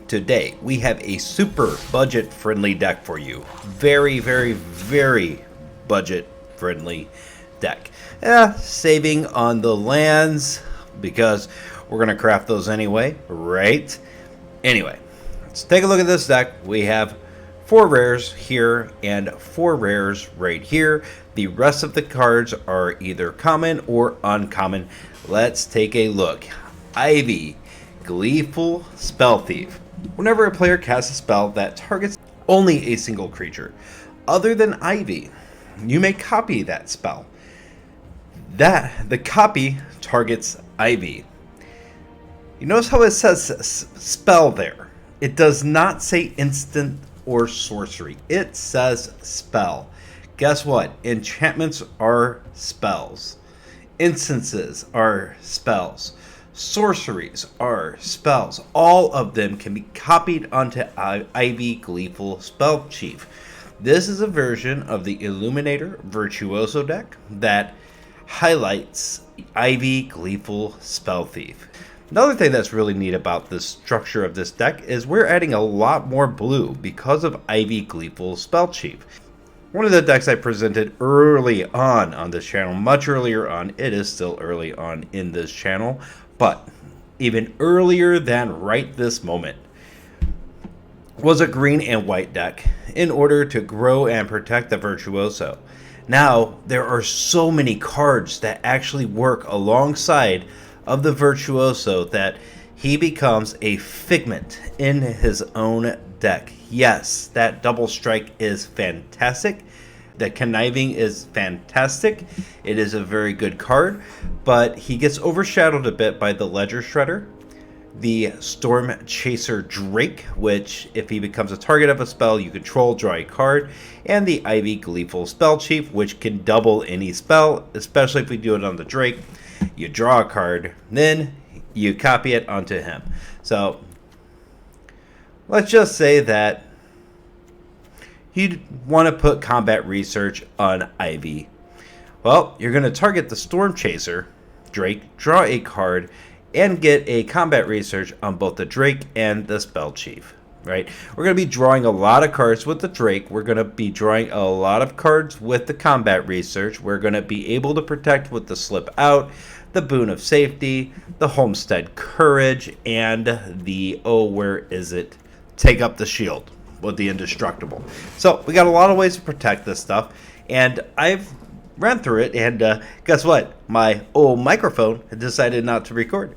Today we have a super budget friendly deck for you. Very, very, very budget friendly deck. Saving on the lands because we're going to craft those anyway, right? Anyway, let's take a look at this deck. We have 4 rares here and 4 rares right here. The rest of the cards are either common or uncommon. Let's take a look. Ivy, Gleeful Spellthief. Whenever a player casts a spell that targets only a single creature other than Ivy, you may copy that spell. The copy targets Ivy. You notice how it says spell there. It does not say instant or sorcery. It says spell. Guess what? Enchantments are spells. Instances are spells. Sorceries are spells. All of them can be copied onto Ivy Gleeful Spellthief. This is a version of the Illuminator Virtuoso deck that highlights Ivy Gleeful Spellthief. Another thing that's really neat about the structure of this deck is we're adding a lot more blue because of Ivy Gleeful Spellthief. One of the decks I presented early on this channel, much earlier on, it is still early on in this channel, but even earlier than right this moment, was a green and white deck in order to grow and protect the Virtuoso. Now, there are so many cards that actually work alongside of the Virtuoso that he becomes a figment in his own deck. Yes, that double strike is fantastic. The conniving is fantastic. It is a very good card, but he gets overshadowed a bit by the Ledger Shredder, the Stormchaser Drake, which if he becomes a target of a spell you control, draw a card, and the Ivy Gleeful Spellthief, which can double any spell, especially if we do it on the Drake. You draw a card, then you copy it onto him. So let's just say that you'd want to put combat research on Ivy. Well, you're going to target the Stormchaser Drake, draw a card, and get a combat research on both the Drake and the Spellthief. Right? We're going to be drawing a lot of cards with the Drake. We're going to be drawing a lot of cards with the combat research. We're going to be able to protect with the Slip Out, the Boon of Safety, the Homestead Courage, and the, Take Up the Shield with the Indestructible. So we got a lot of ways to protect this stuff, and I've ran through it, and guess what? My old microphone had decided not to record.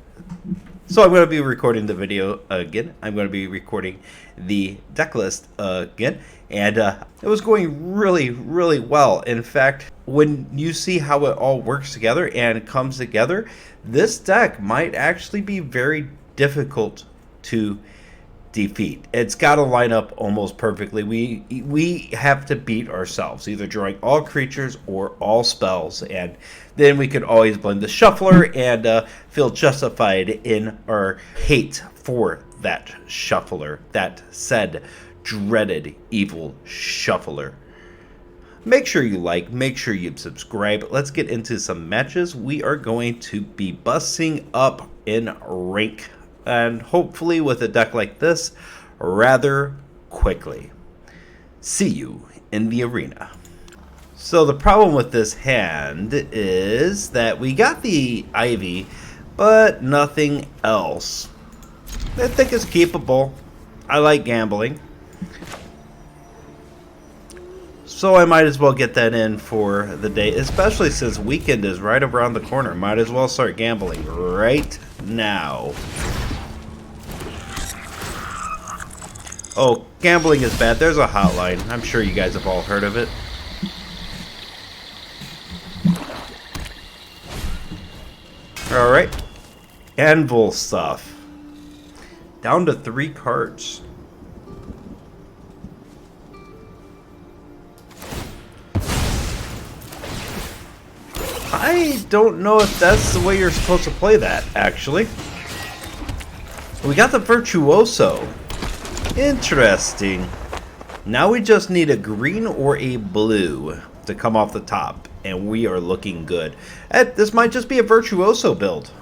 So I'm going to be recording the video again. I'm going to be recording the deck list again. And it was going really, really well. In fact, when you see how it all works together and comes together, this deck might actually be very difficult to defeat. It's got to line up almost perfectly. We have to beat ourselves, either drawing all creatures or all spells, and then we could always blame the shuffler and feel justified in our hate for that shuffler, that said dreaded evil shuffler. Make sure you like, make sure you subscribe. Let's get into some matches. We are going to be busting up in rank, and hopefully with a deck like this, rather quickly. See you in the arena. So the problem with this hand is that we got the Ivy, but nothing else. I think it's keepable. I like gambling, so I might as well get that in for the day, especially since weekend is right around the corner. Might as well start gambling right now. Oh, gambling is bad. There's a hotline. I'm sure you guys have all heard of it. Alright. Anvil stuff. Down to 3 cards. I don't know if that's the way you're supposed to play that, actually. We got the Virtuoso. Interesting. Now we just need a green or a blue to come off the top, and we are looking good. This might just be a Virtuoso build.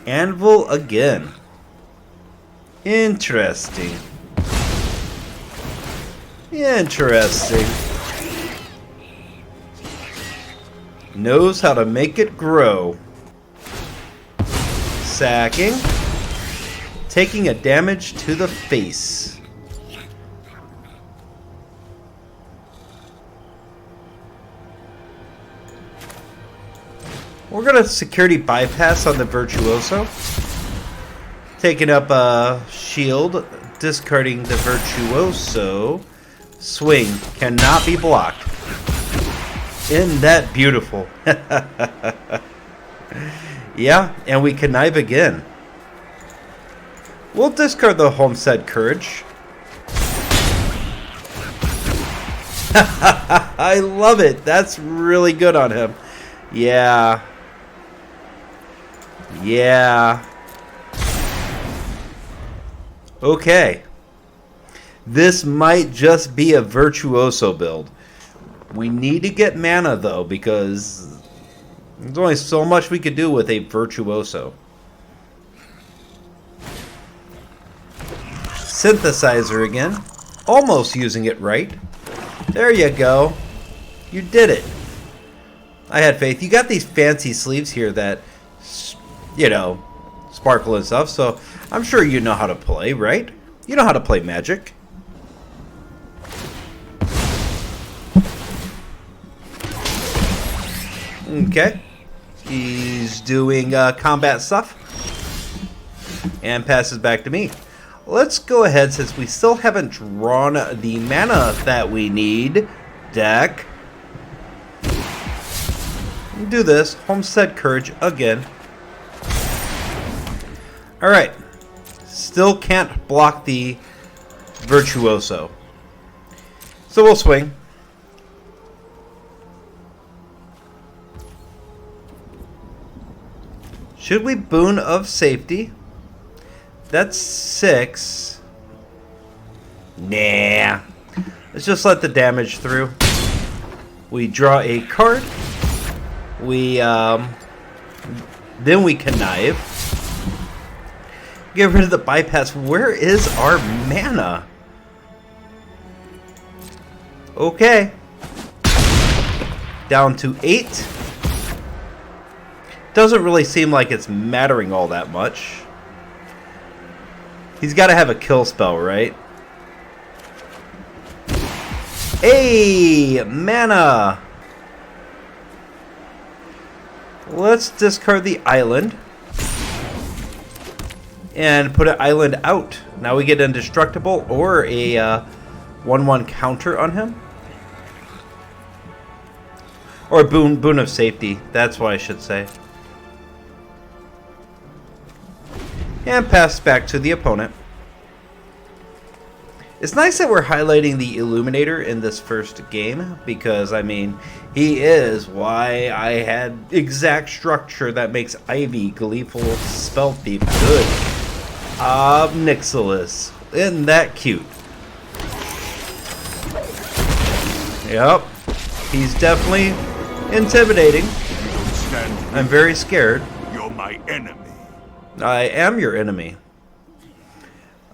Anvil again. Interesting. Interesting. Knows how to make it grow. Sacking. Taking a damage to the face. We're going to security bypass on the Virtuoso. Taking up a shield. Discarding the Virtuoso. Swing. Cannot be blocked. Isn't that beautiful? Yeah, and we connive again. We'll discard the Homestead Courage. I love it. That's really good on him. Yeah. Yeah. Okay. This might just be a Virtuoso build. We need to get mana, though, because there's only so much we could do with a Virtuoso. Synthesizer again. Almost using it right. There you go. You did it. I had faith. You got these fancy sleeves here that, you know, sparkle and stuff, so I'm sure you know how to play, right? You know how to play Magic. Okay. He's doing combat stuff. And passes back to me. Let's go ahead, since we still haven't drawn the mana that we need. Deck. Do this. Homestead Courage again. Alright. Still can't block the Virtuoso. So we'll swing. Should we Boon of Safety? That's 6. Nah. Let's just let the damage through. We draw a card. We, then we connive. Get rid of the bypass. Where is our mana? Okay. Down to 8. Doesn't really seem like it's mattering all that much. He's got to have a kill spell, right? Hey, mana! Let's discard the island. And put an island out. Now we get indestructible or a 1/1 counter on him. Or Boon of Safety. That's what I should say. And pass back to the opponent. It's nice that we're highlighting the Illuminator in this first game, because, I mean, he is why I had exact structure that makes Ivy Gleeful Spellthief good. Obnixilis. Isn't that cute? Yep. He's definitely intimidating. I'm very scared. You're my enemy. I am your enemy.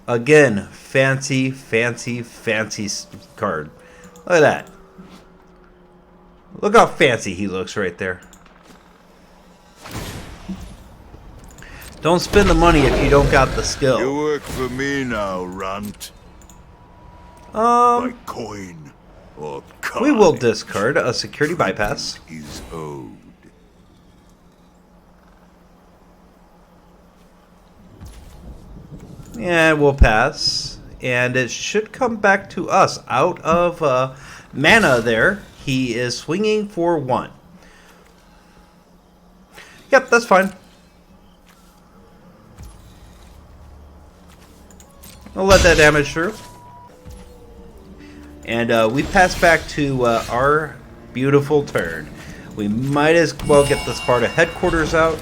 Again, fancy, fancy, fancy card. Look at that. Look how fancy he looks right there. Don't spend the money if you don't got the skill. You work for me now, runt. By coin or card. We will discard a security bypass. Is owed. And we'll pass. And it should come back to us. Out of mana there, he is swinging for 1. Yep, that's fine. I'll let that damage through. And we pass back to our beautiful turn. We might as well get the Sparta headquarters out.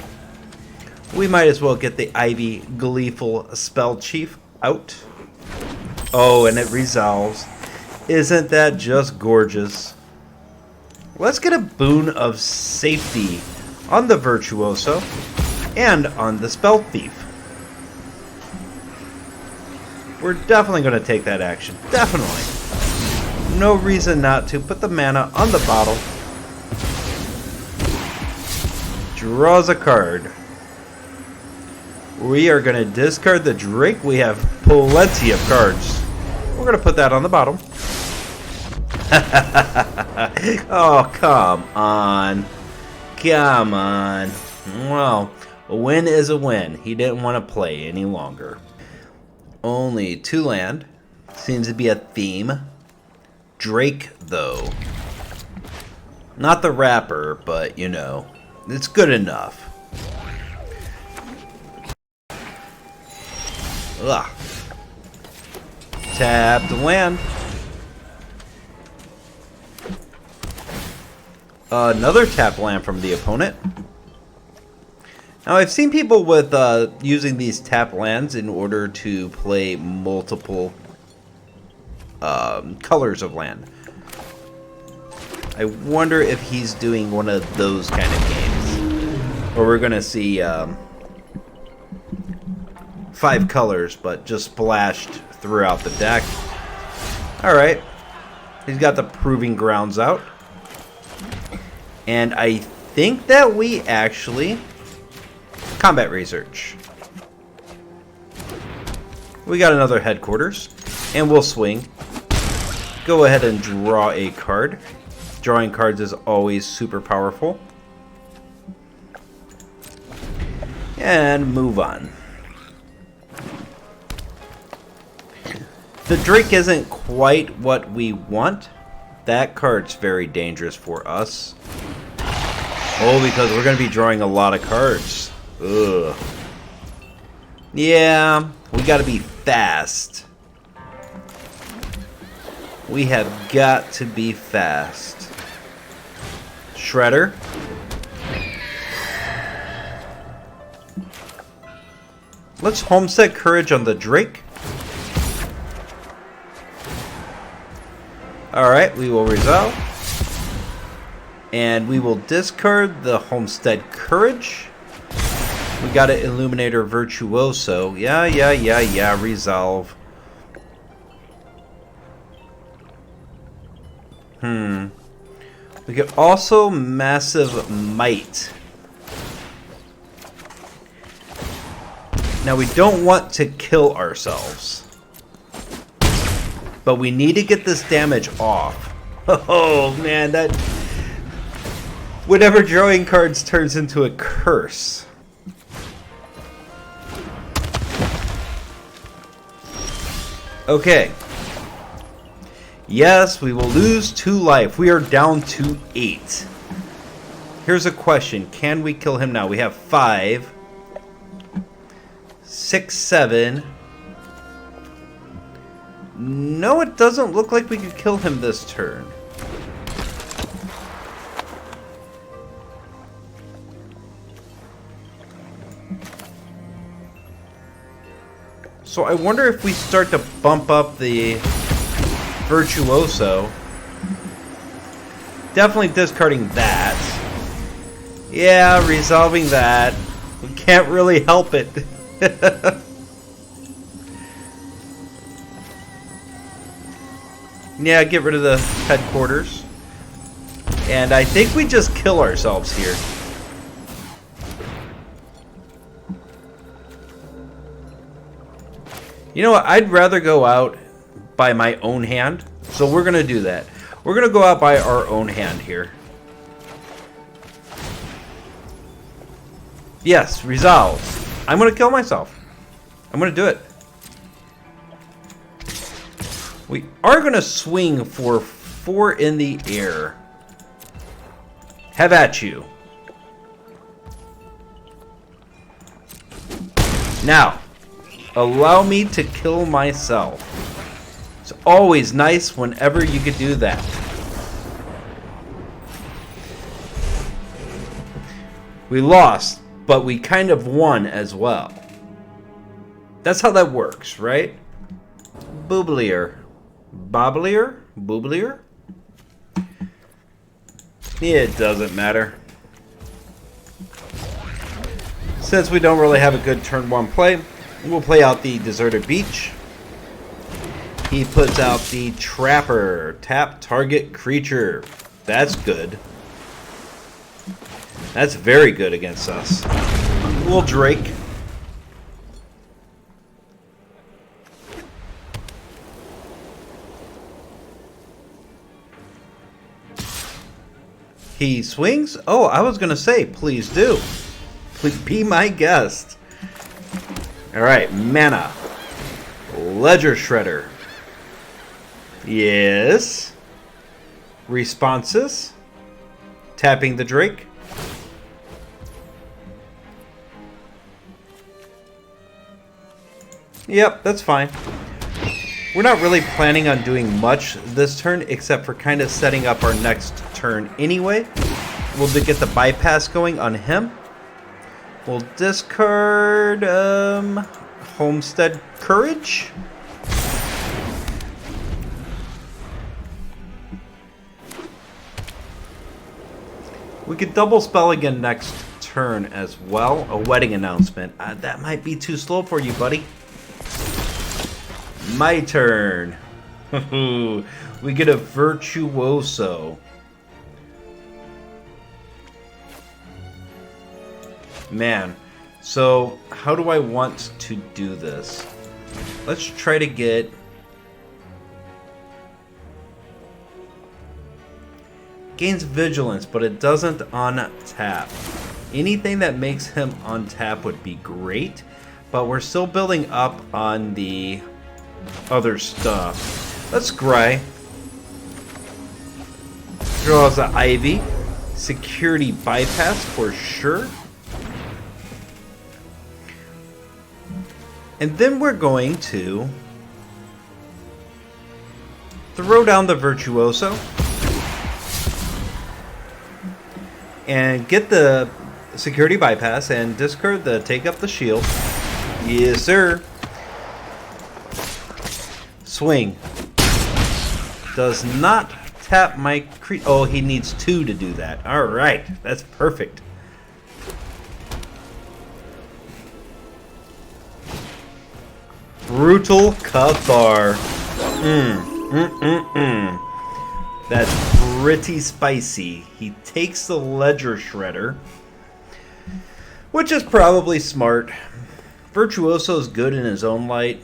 We might as well get the Ivy Gleeful Spell Chief out. Oh, and it resolves. Isn't that just gorgeous? Let's get a Boon of Safety on the Virtuoso and on the Spellthief. We're definitely going to take that action. Definitely. No reason not to. Put the mana on the bottle. Draws a card. We are going to discard the Drake. We have plenty of cards. We're going to put that on the bottom. Oh, come on. Come on. Well, a win is a win. He didn't want to play any longer. Only 2 land. Seems to be a theme. Drake, though. Not the rapper, but, you know, it's good enough. Ugh. Tap the land. Another tap land from the opponent. Now, I've seen people with using these tap lands in order to play multiple colors of land. I wonder if he's doing one of those kind of games. Or we're going to see 5 colors, but just splashed throughout the deck. Alright. He's got the Proving Grounds out. And I think that we actually... Combat Research. We got another Headquarters. And we'll swing. Go ahead and draw a card. Drawing cards is always super powerful. And move on. The Drake isn't quite what we want. That card's very dangerous for us. Oh, because we're going to be drawing a lot of cards. Ugh. Yeah, we got to be fast. We have got to be fast. Shredder. Let's Homestead Courage on the Drake. Alright, we will resolve. And we will discard the Homestead Courage. We got an Illuminator Virtuoso. Yeah. Resolve. We could also Massive Might. Now, we don't want to kill ourselves. But we need to get this damage off. Oh, man, that... Whatever drawing cards turns into a curse. Okay. Yes, we will lose 2 life. We are down to 8. Here's a question. Can we kill him now? We have 5. 6, 7. No, it doesn't look like we could kill him this turn. So I wonder if we start to bump up the Virtuoso. Definitely discarding that. Yeah, resolving that. We can't really help it. Yeah, get rid of the Headquarters. And I think we just kill ourselves here. You know what? I'd rather go out by my own hand. So we're going to do that. We're going to go out by our own hand here. Yes, resolve. I'm going to kill myself. I'm going to do it. We are going to swing for 4 in the air. Have at you. Now, allow me to kill myself. It's always nice whenever you could do that. We lost, but we kind of won as well. That's how that works, right? Booblier. Bobblier? Booblier? It doesn't matter. Since we don't really have a good turn 1 play, we'll play out the Deserted Beach. He puts out the Trapper. Tap target creature. That's good. That's very good against us. Little Drake. He swings? Oh, I was going to say, please do. Please be my guest. Alright, mana. Ledger Shredder. Yes. Responses. Tapping the Drake. Yep, that's fine. We're not really planning on doing much this turn, except for kind of setting up our next turn anyway. We'll get the bypass going on him. We'll discard Homestead Courage. We could double spell again next turn as well. A wedding announcement. That might be too slow for you, buddy. My turn. We get a Virtuoso. Man, so how do I want to do this? Let's try to get... Gains Vigilance, but it doesn't on tap. Anything that makes him on tap would be great, but we're still building up on the other stuff. Let's Scry. Draws the Ivy. Security bypass for sure. And then we're going to throw down the Virtuoso and get the security bypass and discard the take up the shield. Yes, sir. Swing. Does not tap my creature. Oh, he needs 2 to do that. All right, that's perfect. Brutal Cathar. That's pretty spicy. He takes the Ledger Shredder, which is probably smart. Virtuoso is good in his own light.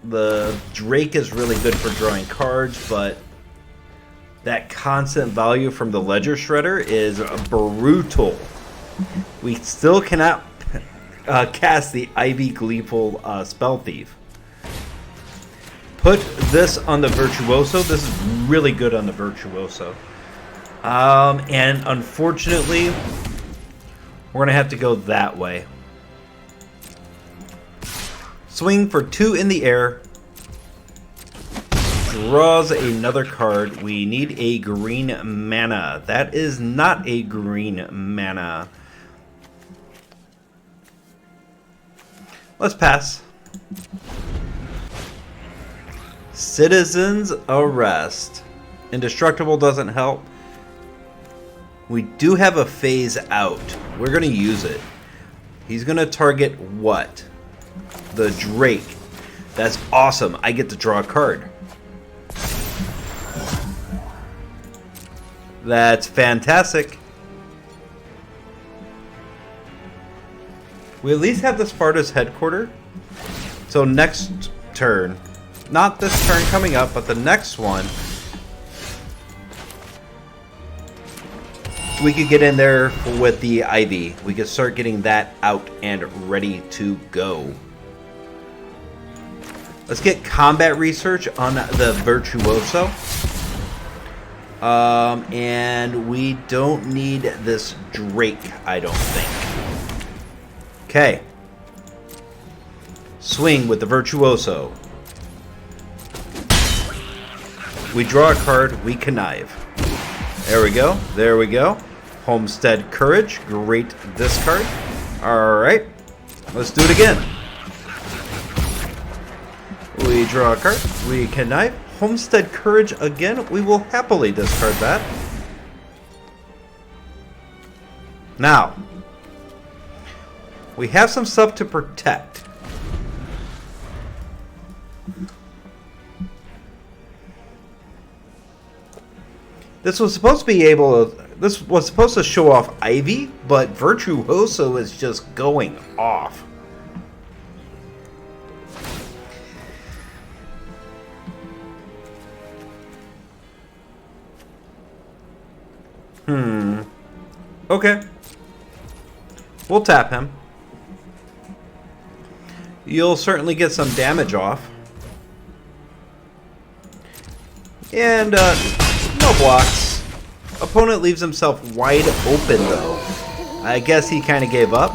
The Drake is really good for drawing cards, but that constant value from the Ledger Shredder is brutal. We still cannot cast the Ivy Gleeful Spellthief. Put this on the Virtuoso. This is really good on the Virtuoso. And unfortunately, we're going to have to go that way. Swing for 2 in the air. Draws another card. We need a green mana. That is not a green mana. Let's pass. Citizen's Arrest. Indestructible doesn't help. We do have a phase out. We're going to use it. He's going to target what? The Drake. That's awesome. I get to draw a card. That's fantastic. We at least have the Sparta's headquarters. So next turn, not this turn coming up, but the next one, we could get in there with the Ivy. We could start getting that out and ready to go. Let's get combat research on the Virtuoso. And we don't need this Drake, I don't think. Okay. Swing with the Virtuoso. We draw a card, we connive. There we go, there we go. Homestead Courage, great discard. Alright, let's do it again. We draw a card, we connive. Homestead Courage again, we will happily discard that. Now, we have some stuff to protect. This was supposed to be able to... This was supposed to show off Ivy, but Virtuoso is just going off. Okay. We'll tap him. You'll certainly get some damage off. And, no blocks. Opponent leaves himself wide open, though. I guess he kind of gave up.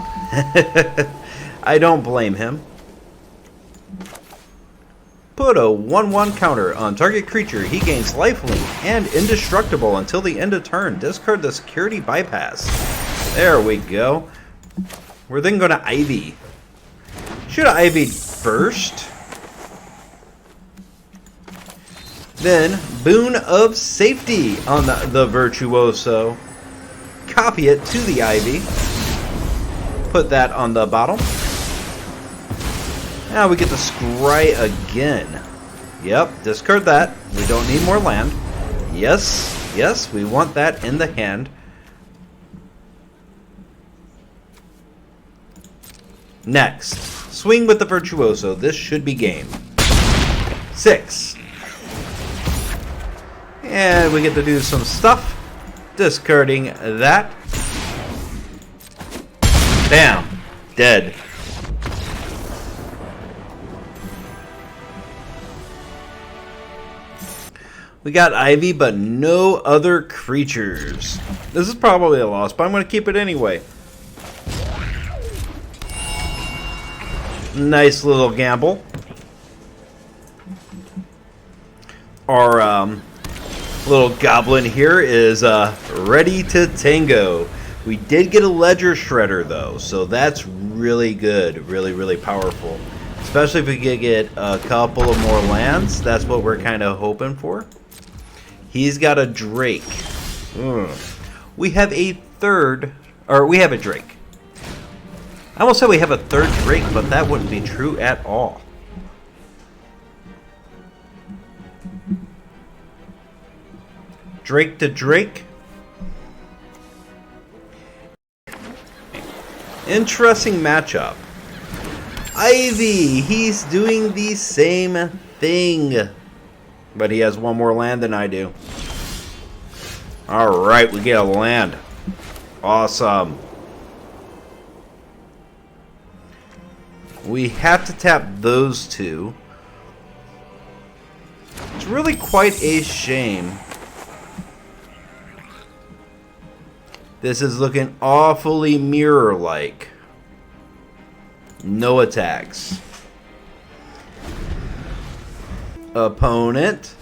I don't blame him. Put a 1/1 counter on target creature. He gains lifelink and indestructible until the end of turn. Discard the security bypass. There we go. We're then going to Ivy. Should have Ivied first. Then Boon of Safety on the Virtuoso. Copy it to the Ivy. Put that on the bottom. Now we get to scry again. Yep, discard that. We don't need more land. Yes, yes, we want that in the hand. Next, swing with the Virtuoso. This should be game. 6. And we get to do some stuff. Discarding that. Bam. Dead. We got Ivy, but no other creatures. This is probably a loss, but I'm going to keep it anyway. Nice little gamble. Our little goblin here is ready to tango. We did get a Ledger Shredder, though, so that's really good. Really, really powerful. Especially if we could get a couple of more lands. That's what we're kind of hoping for. He's got a Drake. We have a third, or we have a Drake. I almost said we have a third Drake, but that wouldn't be true at all. Drake to Drake. Interesting matchup. Ivy, he's doing the same thing. But he has one more land than I do. Alright, we get a land. Awesome. We have to tap those two. It's really quite a shame. This is looking awfully mirror-like. No attacks. Opponent.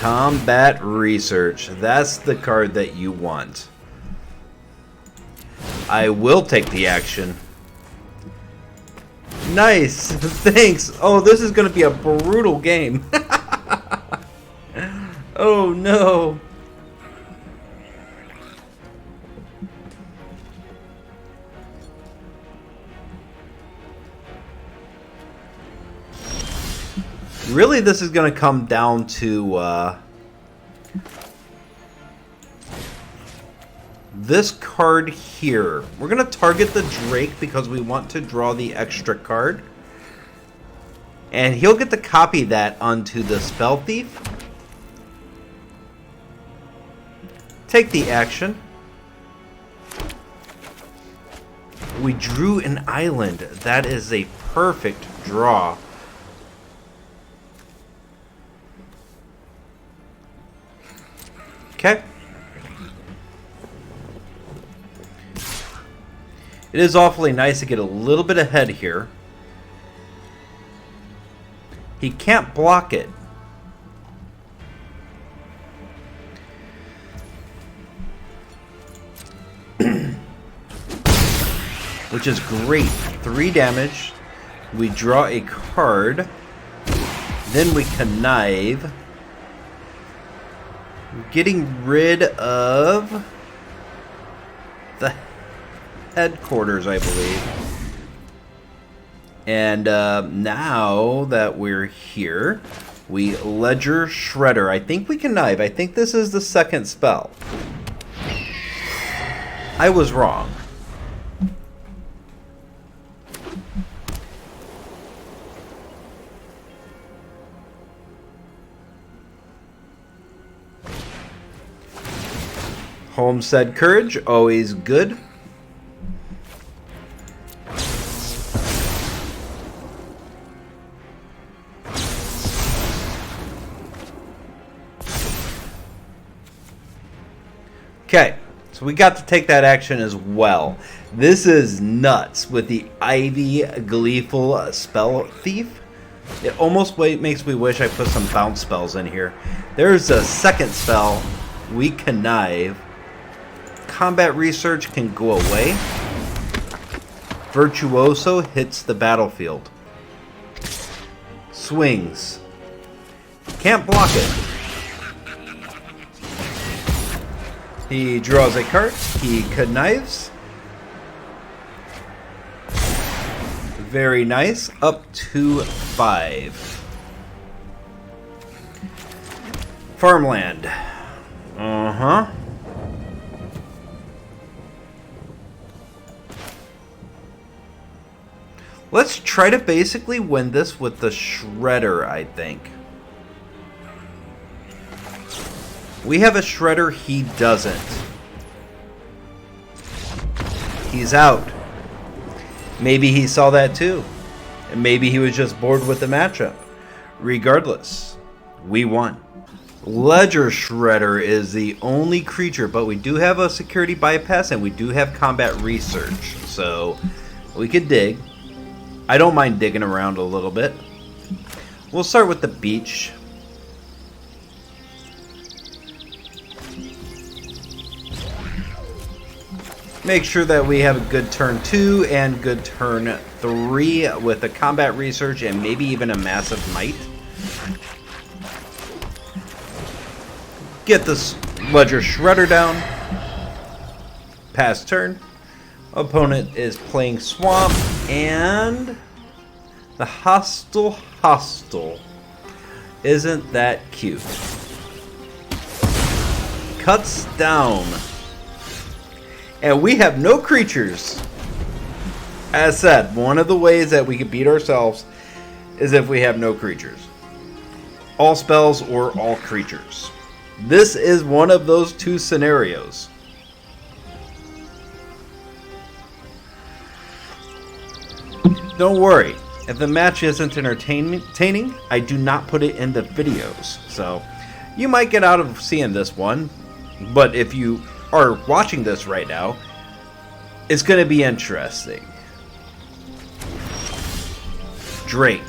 Combat Research. That's the card that you want. I will take the action. Nice. Thanks. Oh, this is going to be a brutal game. Oh, no. Really, this is going to come down to this card here. We're going to target the Drake because we want to draw the extra card. And he'll get to copy that onto the Spellthief. Take the action. We drew an island. That is a perfect draw. Okay. It is awfully nice to get a little bit ahead here. He can't block it. Which is great. 3 damage. We draw a card. Then we connive. Getting rid of the headquarters, I believe. And now that we're here, We Ledger Shredder. I think we connive. I think this is the second spell. I was wrong. Homestead Courage, always good. Okay, so we got to take that action as well. This is nuts with the Ivy Gleeful Spellthief. It almost makes me wish I put some bounce spells in here. There's a second spell, we connive. Combat research can go away. Virtuoso hits the battlefield. Swings. Can't block it. He draws a card. He connives. Very nice. Up to 5. Farmland. Uh-huh. Let's try to basically win this with the Shredder, I think. We have a Shredder, he doesn't. He's out. Maybe he saw that too. And maybe he was just bored with the matchup. Regardless, we won. Ledger Shredder is the only creature, but we do have a security bypass and we do have combat research. So we could dig. I don't mind digging around a little bit. We'll start with the beach. Make sure that we have a good turn 2 and good turn 3 with a combat research and maybe even a massive might. Get this Ledger Shredder down. Pass turn. Opponent is playing Swamp and the Hostile. Isn't that cute? Cuts down. And we have no creatures. As said, one of the ways that we can beat ourselves is if we have no creatures. All spells or all creatures. This is one of those two scenarios. Don't worry, if the match isn't entertaining, I do not put it in the videos. So you might get out of seeing this one, but if you are watching this right now, it's going to be interesting. Drake.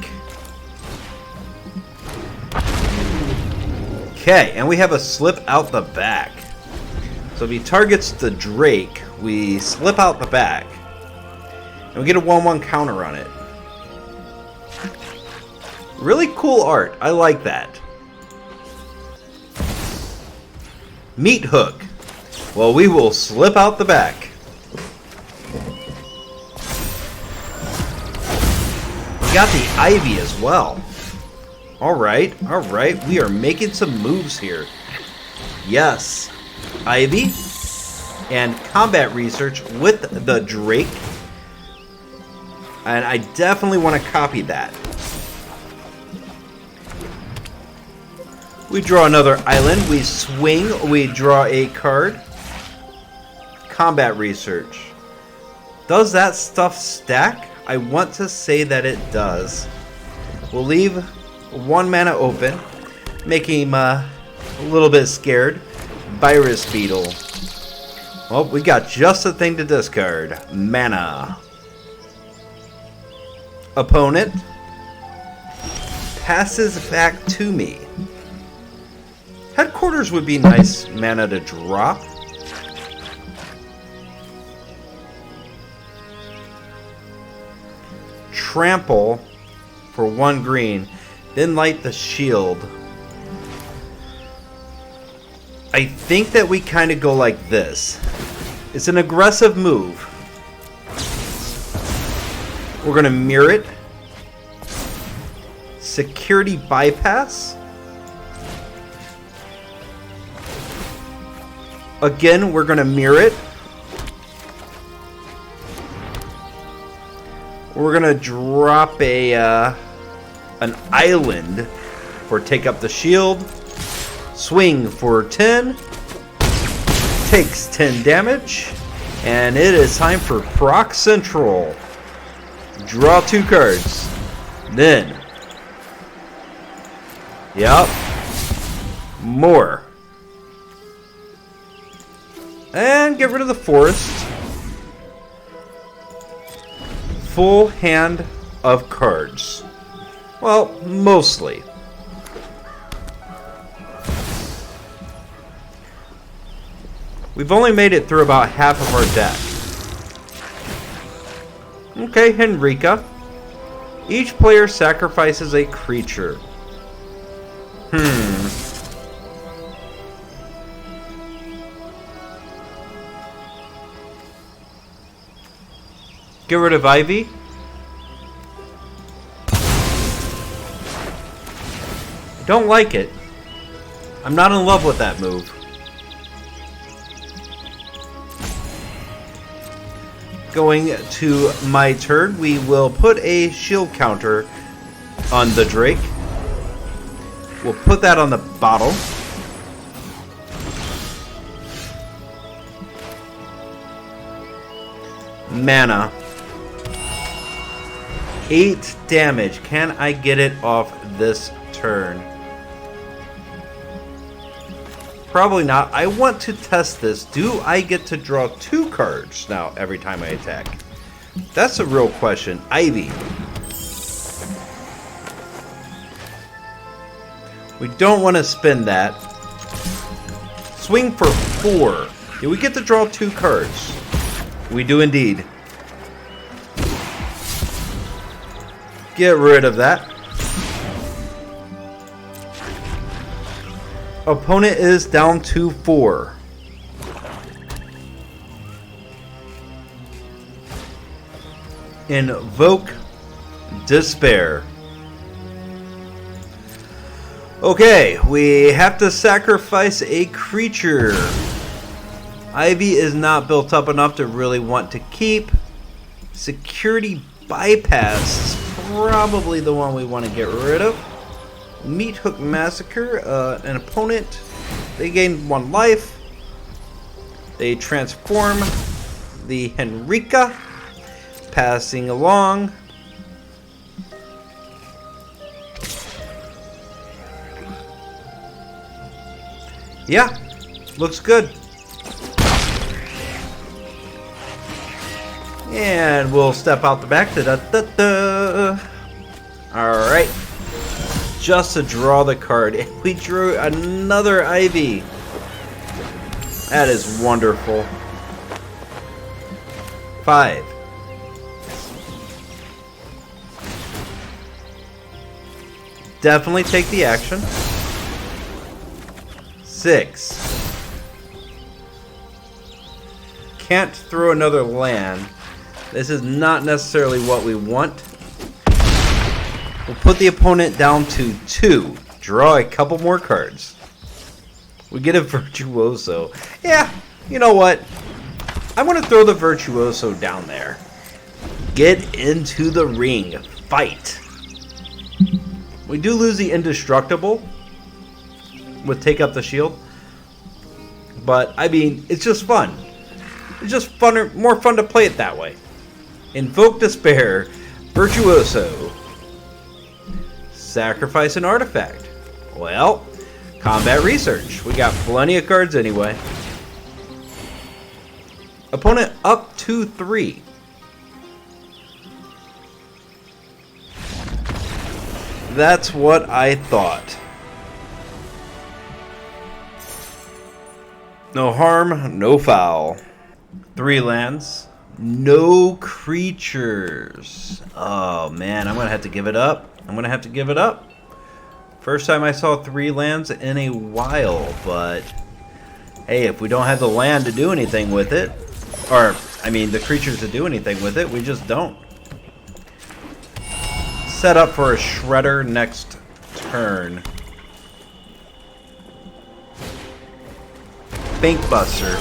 Okay, and we have a slip out the back. So if he targets the Drake, we slip out the back. And we get a 1/1 counter on it. Really cool art. I like that. Meat hook. Well, we will slip out the back. We got the Ivy as well. Alright, alright. We are making some moves here. Yes. Ivy. And combat research with the Drake. And I definitely want to copy that. We draw another island. We swing. We draw a card. Combat research. Does that stuff stack? I want to say that it does. We'll leave 1 mana open, making him a little bit scared. Virus Beetle. Well, we got just the thing to discard. Mana. Opponent passes back to me. Headquarters would be nice mana to drop. Trample for 1 green, then light the shield. I think that we kind of go like this. It's an aggressive move. We're going to mirror it. security bypass. Again, we're going to mirror it. We're going to drop an island for take up the shield. Swing for 10. Takes 10 damage. And it is time for Proc Central. Draw 2 cards. Then. Yep. More. And get rid of the forest. Full hand of cards. Well, mostly. We've only made it through about half of our deck. Okay, Henrika. Each player sacrifices a creature. Get rid of Ivy. I don't like it. I'm not in love with that move. Going to my turn, we will put a shield counter on the Drake. We'll put that on the bottle. Mana. 8 damage. Can I get it off this turn? Probably not. I want to test this. Do I get to draw 2 cards now every time I attack? That's a real question. Ivy. We don't want to spend that. Swing for 4. Yeah, we get to draw 2 cards. We do indeed. Get rid of that. Opponent is down to 4. Invoke Despair. Okay, we have to sacrifice a creature. Ivy is not built up enough to really want to keep. Security Bypass is probably the one we want to get rid of. Meat Hook Massacre, an opponent, they gain 1 life. They transform the Henrika, passing along. Yeah, looks good. And we'll step out the back. Alright. Just to draw the card. And we drew another Ivy. That is wonderful. 5. Definitely take the action. 6. Can't throw another land. This is not necessarily what we want. We'll put the opponent down to 2. Draw a couple more cards. We get a Virtuoso. Yeah, you know what? I'm going to throw the Virtuoso down there. Get into the ring. Fight. We do lose the Indestructible with Take Up the Shield. But, I mean, it's just fun. It's just funner, more fun to play it that way. Invoke Despair. Virtuoso. Sacrifice an artifact. Well, combat research. We got plenty of cards anyway. Opponent up to 3. That's what I thought. No harm, no foul. 3 lands. No creatures. Oh man, I'm gonna have to give it up. First time I saw 3 lands in a while, but hey, if we don't have the land to do anything with it, or I mean the creatures to do anything with it, we just don't. set up for a shredder next turn. Bankbuster.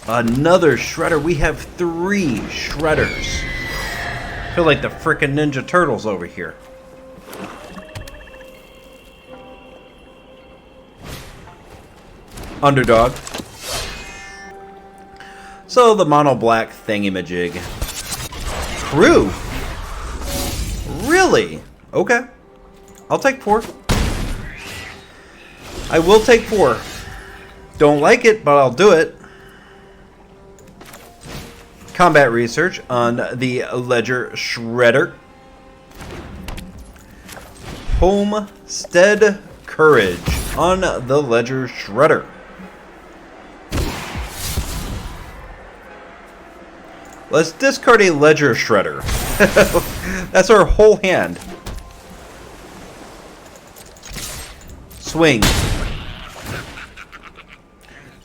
Another shredder. We have 3 shredders. I feel like the frickin' Ninja Turtles over here. Underdog. So the mono black thingamajig. Crew? Really? Okay. I'll take 4. I will take 4. Don't like it, but I'll do it. Combat research on the Ledger Shredder. Homestead Courage on the Ledger Shredder. Let's discard a Ledger Shredder. That's our whole hand. Swing.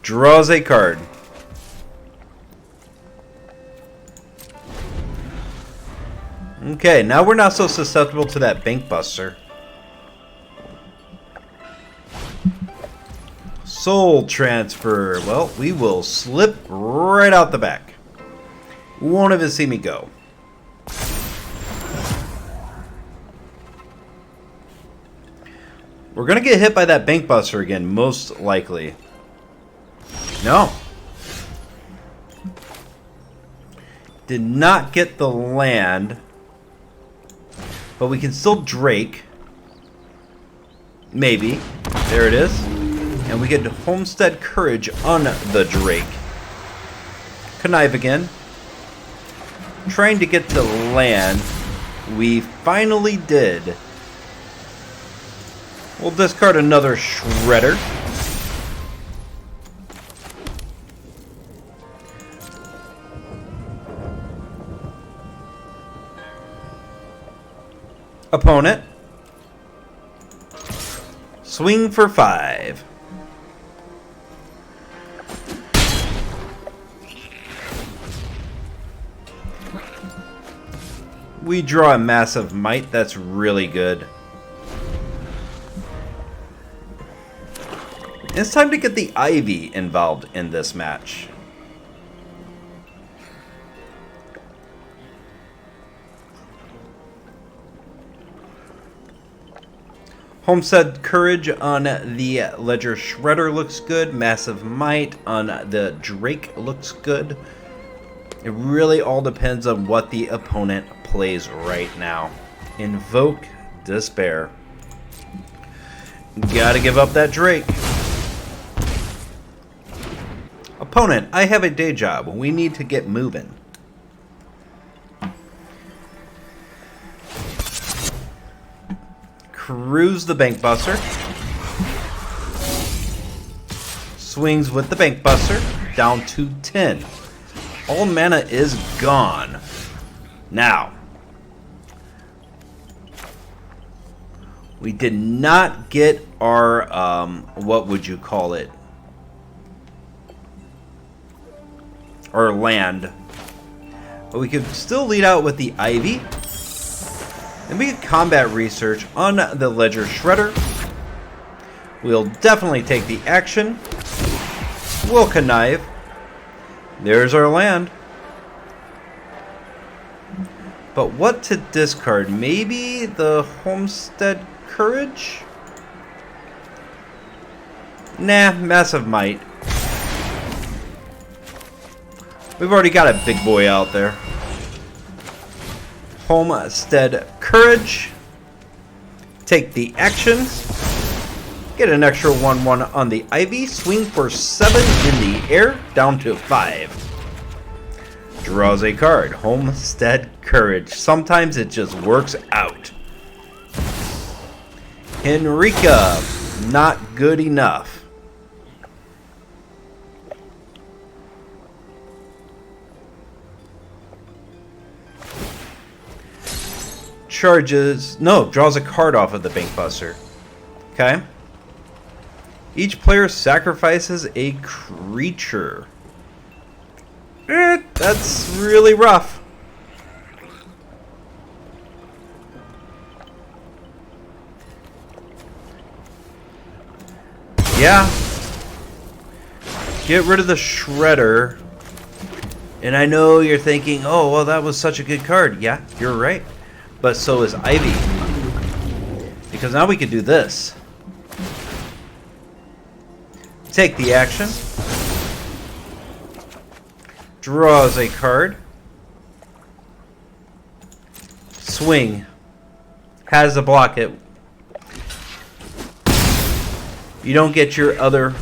Draws a card. Okay, now we're not so susceptible to that Bankbuster. Soul Transfer. Well, we will slip right out the back. Won't even see me go. We're gonna get hit by that Bankbuster again, most likely. No. Did not get the land. But we can still Drake. Maybe. There it is. And we get Homestead Courage on the Drake. Connive again. Trying to get the land. We finally did. We'll discard another Shredder. Opponent. Swing for 5. We draw a Massive Might. That's really good. It's time to get the Ivy involved in this match. Homestead Courage on the Ledger Shredder looks good. Massive Might on the Drake looks good. It really all depends on what the opponent plays right now. Invoke Despair. Gotta give up that Drake. Opponent, I have a day job. We need to get moving. Cruise the Bankbuster. Swings with the Bankbuster. Down to 10. All mana is gone. Now. We did not get our, what would you call it? Our land. But we could still lead out with the Ivy. And we get combat research on the Ledger Shredder. We'll definitely take the action. We'll connive. There's our land. But what to discard? Maybe the Homestead Courage? Nah, Massive Might. We've already got a big boy out there. Homestead Courage. Take the action. Get an extra 1/1 on the Ivy. Swing for 7 in the air. Down to 5. Draws a card. Homestead Courage. Sometimes it just works out. Henrika. Not good enough. Charges. No, draws a card off of the Bankbuster. Okay. Each player sacrifices a creature. That's really rough. Yeah. Get rid of the Shredder. And I know you're thinking, oh, well, that was such a good card. Yeah, you're right. But so is Ivy. Because now we can do this. Take the action. Draws a card. Swing. Has to block it. You don't get your other...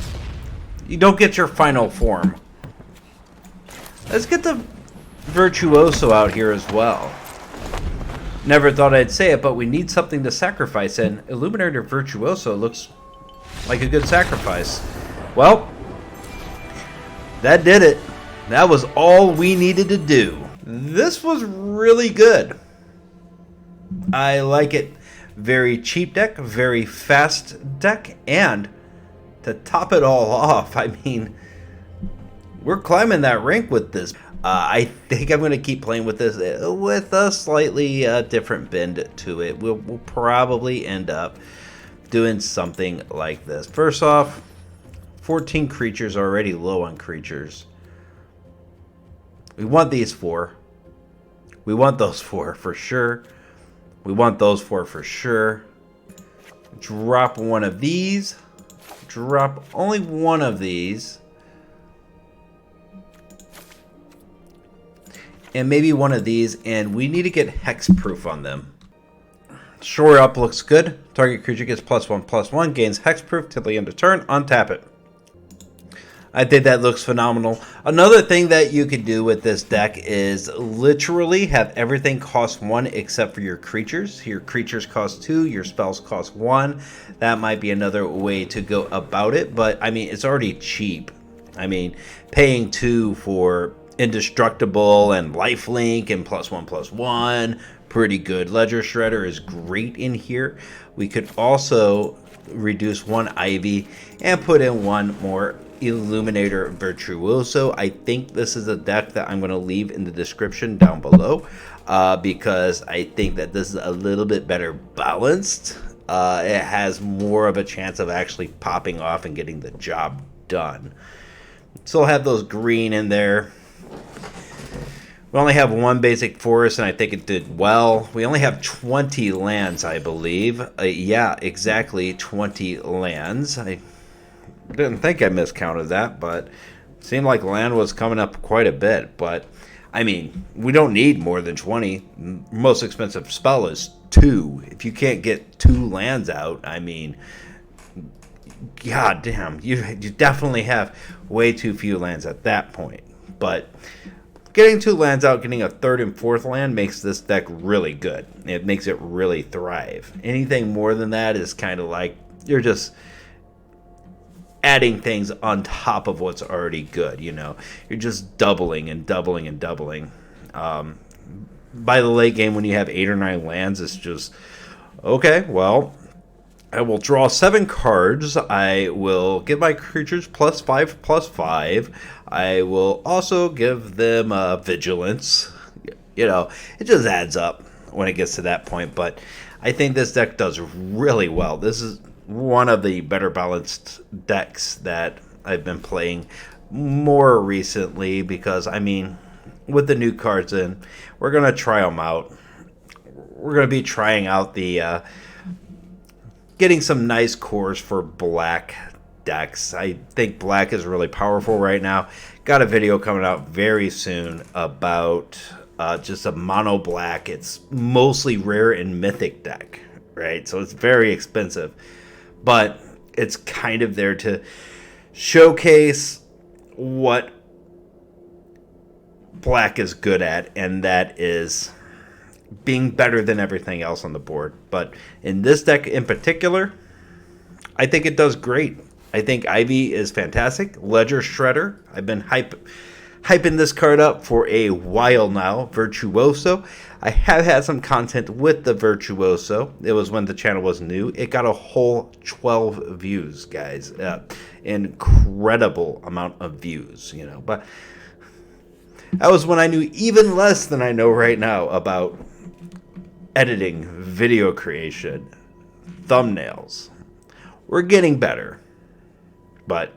You don't get your final form. Let's get the Virtuoso out here as well. Never thought I'd say it, but we need something to sacrifice, and Illuminator Virtuoso looks like a good sacrifice. Well, that did it. That was all we needed to do. This was really good. I like it. Very cheap deck, very fast deck, and to top it all off, I mean, we're climbing that rank with this. I think I'm going to keep playing with this with a slightly different bend to it. We'll probably end up doing something like this. First off, 14 creatures, already low on creatures. We want these 4. We want those 4 for sure. We want those 4 for sure. Drop one of these. Drop only one of these. And maybe one of these, and we need to get hexproof on them. Shore up looks good. Target creature gets +1/+1, gains hexproof till the end of turn. Untap it. I think that looks phenomenal. Another thing that you could do with this deck is literally have everything cost 1 except for your creatures. Your creatures cost 2, your spells cost 1. That might be another way to go about it, but I mean, it's already cheap. I mean, paying 2 for Indestructible and Lifelink and +1/+1, pretty good. Ledger Shredder is great in here. We could also reduce 1 Ivy and put in 1 more Illuminator Virtuoso. I think this is a deck that I'm going to leave in the description down below because I think that this is a little bit better balanced. It has more of a chance of actually popping off and getting the job done. Still have those green in there. We only have 1 basic forest, and I think it did well. We only have 20 lands, I believe. Yeah, exactly 20 lands. I didn't think I miscounted that, but it seemed like land was coming up quite a bit. But, I mean, we don't need more than 20. Most expensive spell is 2. If you can't get 2 lands out, I mean, god damn, you definitely have way too few lands at that point. But getting 2 lands out, getting a 3rd and 4th land makes this deck really good. It makes it really thrive. Anything more than that is kind of like you're just adding things on top of what's already good, you know. You're just doubling and doubling and doubling. By the late game, when you have 8 or 9 lands, it's just, okay, well, I will draw 7 cards. I will give my creatures +5/+5. I will also give them vigilance. You know, it just adds up when it gets to that point. But I think this deck does really well. This is one of the better balanced decks that I've been playing more recently because, I mean, with the new cards in, we're going to try them out. We're going to be trying out the... getting some nice cores for black decks. I think black is really powerful right now. Got a video coming out very soon about just a mono black. It's mostly rare and mythic deck, right? So it's very expensive, but it's kind of there to showcase what black is good at, and that is being better than everything else on the board. But in this deck in particular, I think it does great. I think Ivy is fantastic. Ledger Shredder, I've been hyping this card up for a while now. Virtuoso, I have had some content with the Virtuoso. It was when the channel was new. It got a whole 12 views, guys. Incredible amount of views, you know. But that was when I knew even less than I know right now about editing, video creation, thumbnails. We're getting better. But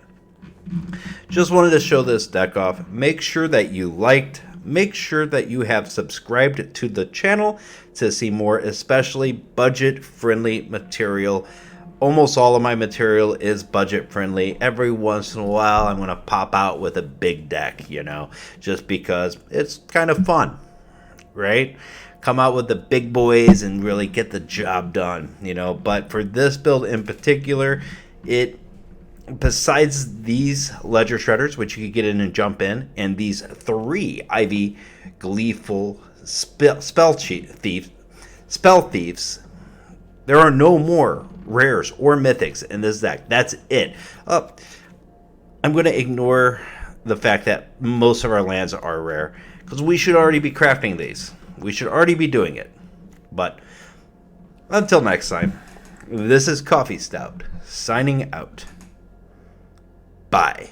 just wanted to show this deck off. Make sure that you liked. Make sure that you have subscribed to the channel to see more, especially budget-friendly material. Almost all of my material is budget-friendly. Every once in a while, I'm going to pop out with a big deck, you know, just because it's kind of fun, right? Come out with the big boys and really get the job done, you know. But for this build in particular, besides these Ledger Shredders, which you could get in and jump in, and these 3 Ivy Gleeful Spellthieves, there are no more rares or mythics in this deck. That's it. I'm going to ignore the fact that most of our lands are rare, because we should already be crafting these. We should already be doing it. But until next time, this is CoffeeStout signing out. Bye.